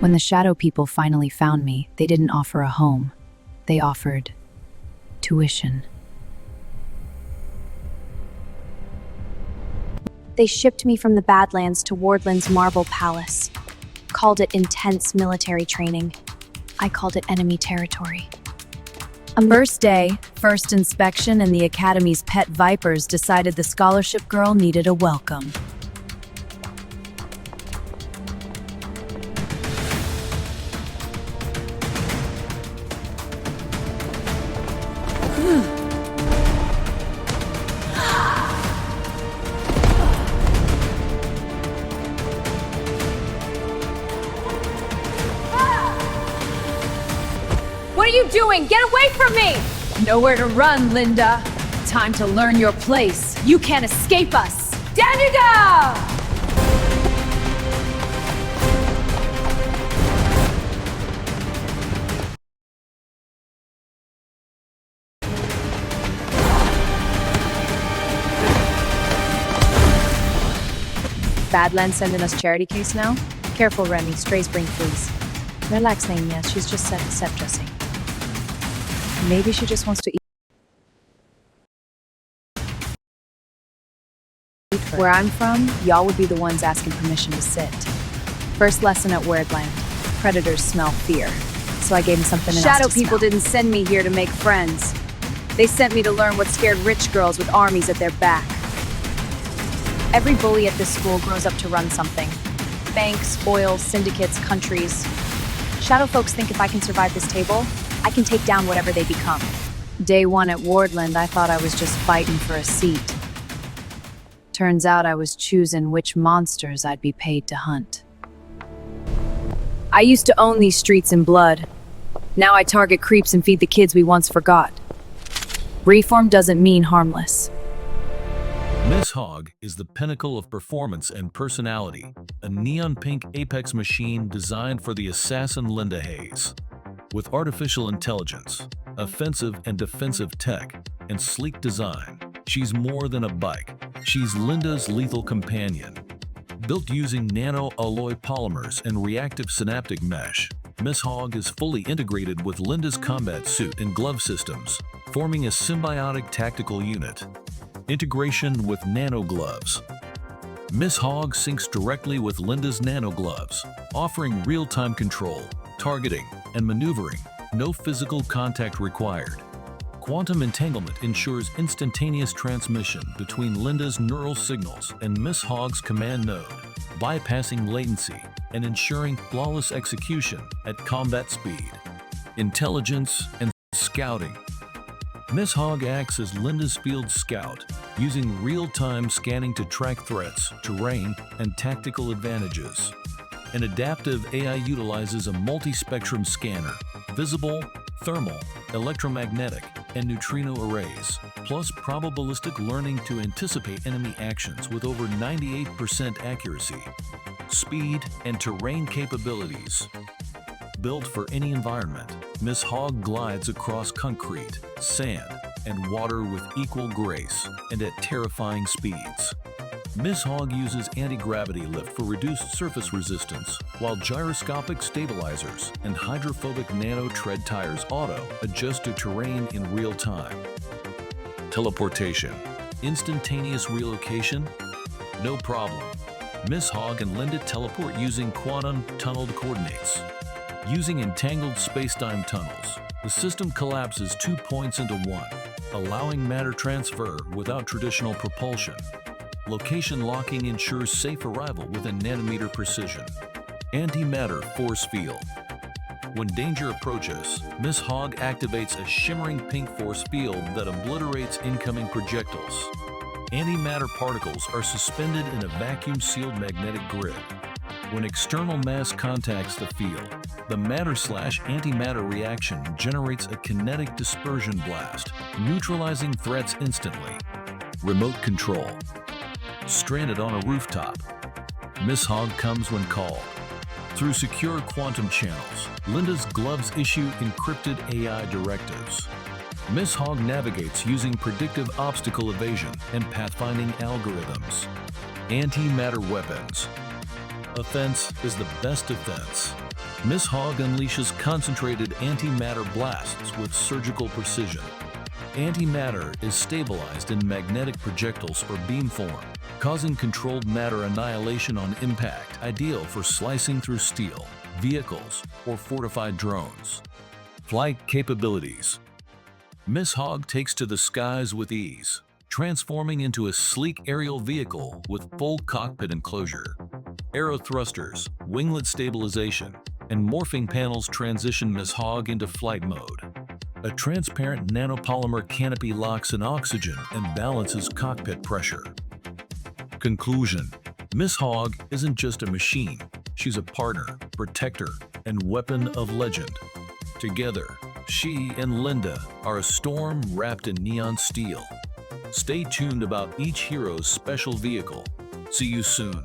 When the shadow people finally found me, they didn't offer a home. They offered tuition. They shipped me from the Badlands to Wardland's marble palace. Called it intense military training. I called it enemy territory. First day, first inspection, and the academy's pet vipers decided the scholarship girl needed a welcome. What are you doing? Get away from me! Nowhere to run, Linda. Time to learn your place. You can't escape us. Down you go! Badlands sending us charity case now? Careful, Remy. Strays bring fleas. Relax, Naimia. She's just set dressing. Maybe she just wants to eat. Where I'm from, y'all would be the ones asking permission to sit. First lesson at Wardland. Predators smell fear. So I gave him something else to Shadow smell. people didn't send me here to make friends. They sent me to learn what scared rich girls with armies at their back. Every bully at this school grows up to run something. Banks, oil, syndicates, countries. Shadow folks think if I can survive this table, I can take down whatever they become. Day one at Wardland, I thought I was just fighting for a seat. Turns out I was choosing which monsters I'd be paid to hunt. I used to own these streets in blood. Now I target creeps and feed the kids we once forgot. Reform doesn't mean harmless. Miss Hogg is the pinnacle of performance and personality, a neon-pink apex machine designed for the assassin Linda Hayes. With artificial intelligence, offensive and defensive tech, and sleek design, she's more than a bike. She's Linda's lethal companion. Built using nano-alloy polymers and reactive synaptic mesh, Miss Hogg is fully integrated with Linda's combat suit and glove systems, forming a symbiotic tactical unit. Integration with nano gloves. Miss Hogg syncs directly with Linda's nano gloves, offering real-time control, targeting, and maneuvering, no physical contact required. Quantum entanglement ensures instantaneous transmission between Linda's neural signals and Miss Hogg's command node, bypassing latency and ensuring flawless execution at combat speed. Intelligence and scouting. Miss Hogg acts as Linda's field scout, using real-time scanning to track threats, terrain, and tactical advantages. An adaptive AI utilizes a multi-spectrum scanner, visible, thermal, electromagnetic, and neutrino arrays, plus probabilistic learning to anticipate enemy actions with over 98% accuracy. Speed and terrain capabilities. Built for any environment, Miss Hogg glides across concrete, sand, and water with equal grace and at terrifying speeds. Miss Hogg uses anti-gravity lift for reduced surface resistance, while gyroscopic stabilizers and hydrophobic nano tread tires auto adjust to terrain in real time. Teleportation. Instantaneous relocation? No problem. Miss Hogg and Linda teleport using quantum tunneled coordinates. Using entangled space-time tunnels, the system collapses 2 points into one, allowing matter transfer without traditional propulsion. Location locking ensures safe arrival within nanometer precision. Antimatter force field. When danger approaches, Miss Hogg activates a shimmering pink force field that obliterates incoming projectiles. Antimatter particles are suspended in a vacuum-sealed magnetic grid. When external mass contacts the field, the matter/antimatter reaction generates a kinetic dispersion blast, neutralizing threats instantly. Remote control. Stranded on a rooftop, Miss Hogg comes when called. Through secure quantum channels, Linda's gloves issue encrypted AI directives. Miss Hogg navigates using predictive obstacle evasion and pathfinding algorithms. Antimatter weapons. Offense is the best defense. Miss Hogg unleashes concentrated antimatter blasts with surgical precision. Antimatter is stabilized in magnetic projectiles or beamform, causing controlled matter annihilation on impact, ideal for slicing through steel, vehicles, or fortified drones. Flight capabilities. Miss Hogg takes to the skies with ease, transforming into a sleek aerial vehicle with full cockpit enclosure. Aero thrusters, winglet stabilization, and morphing panels transition Miss Hogg into flight mode. A transparent nanopolymer canopy locks in oxygen and balances cockpit pressure. Conclusion: Miss Hogg isn't just a machine, she's a partner, protector, and weapon of legend. Together, she and Linda are a storm wrapped in neon steel. Stay tuned about each hero's special vehicle. See you soon.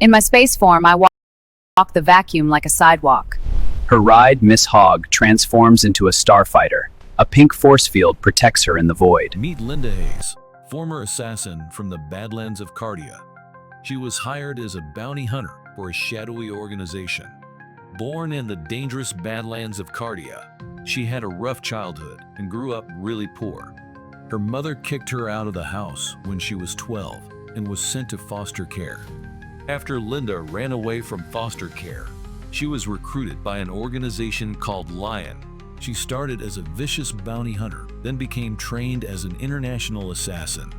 In my space form, I walk the vacuum like a sidewalk. Her ride, Miss Hogg, transforms into a starfighter. A pink force field protects her in the void. Meet Linda Hayes, former assassin from the Badlands of Cardia. She was hired as a bounty hunter for a shadowy organization. Born in the dangerous Badlands of Cardia, she had a rough childhood and grew up really poor. Her mother kicked her out of the house when she was 12 and was sent to foster care. After Linda ran away from foster care, she was recruited by an organization called Lion. She started as a vicious bounty hunter, then became trained as an international assassin.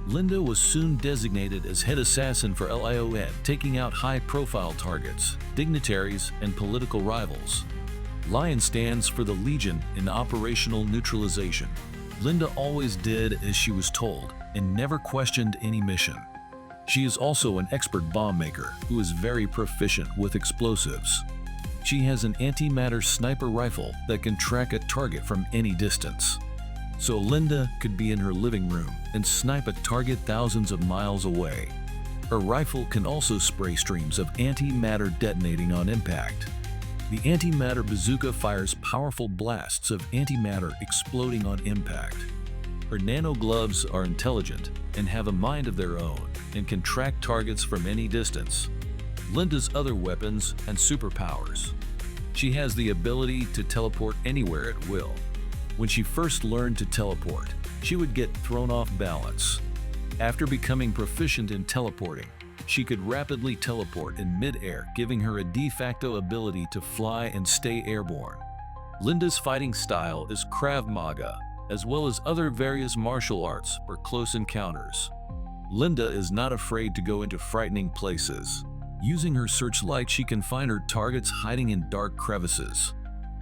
Linda was soon designated as head assassin for Lion, taking out high-profile targets, dignitaries, and political rivals. Lion stands for the Legion in operational neutralization. Linda always did as she was told and never questioned any mission. She is also an expert bomb maker who is very proficient with explosives. She has an antimatter sniper rifle that can track a target from any distance. So Linda could be in her living room and snipe a target thousands of miles away. Her rifle can also spray streams of antimatter detonating on impact. The antimatter bazooka fires powerful blasts of antimatter exploding on impact. Her nano gloves are intelligent and have a mind of their own and can track targets from any distance. Linda's other weapons and superpowers. She has the ability to teleport anywhere at will. When she first learned to teleport, she would get thrown off balance. After becoming proficient in teleporting, she could rapidly teleport in mid-air, giving her a de facto ability to fly and stay airborne. Linda's fighting style is Krav Maga, as well as other various martial arts for close encounters. Linda is not afraid to go into frightening places. Using her searchlight, she can find her targets hiding in dark crevices.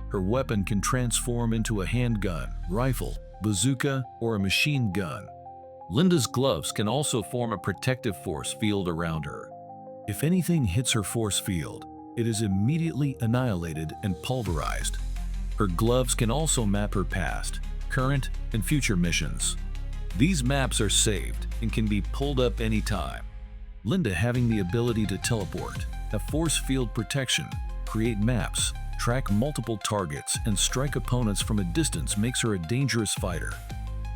Her weapon can transform into a handgun, rifle, bazooka, or a machine gun. Linda's gloves can also form a protective force field around her. If anything hits her force field, it is immediately annihilated and pulverized. Her gloves can also map her past, current, and future missions. These maps are saved and can be pulled up anytime. Linda, having the ability to teleport, have force field protection, create maps, track multiple targets, and strike opponents from a distance, makes her a dangerous fighter.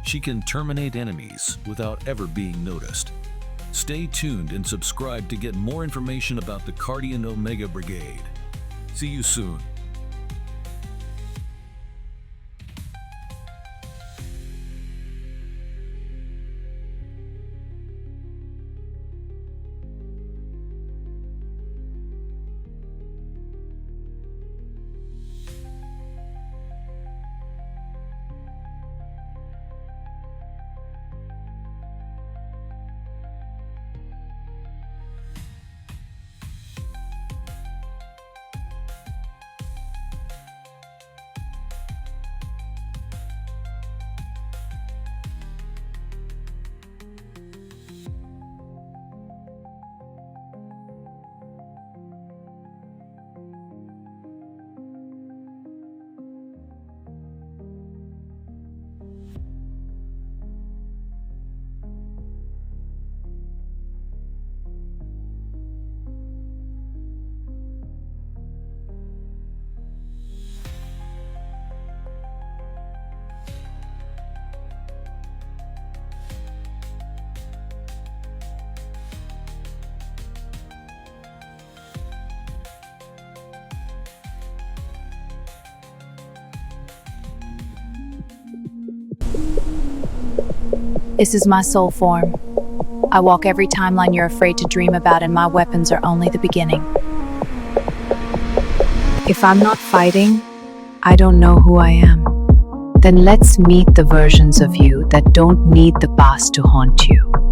She can terminate enemies without ever being noticed. Stay tuned and subscribe to get more information about the Cardian Omega Brigade. See you soon. This is my soul form. I walk every timeline you're afraid to dream about, and my weapons are only the beginning. If I'm not fighting, I don't know who I am. Then let's meet the versions of you that don't need the past to haunt you.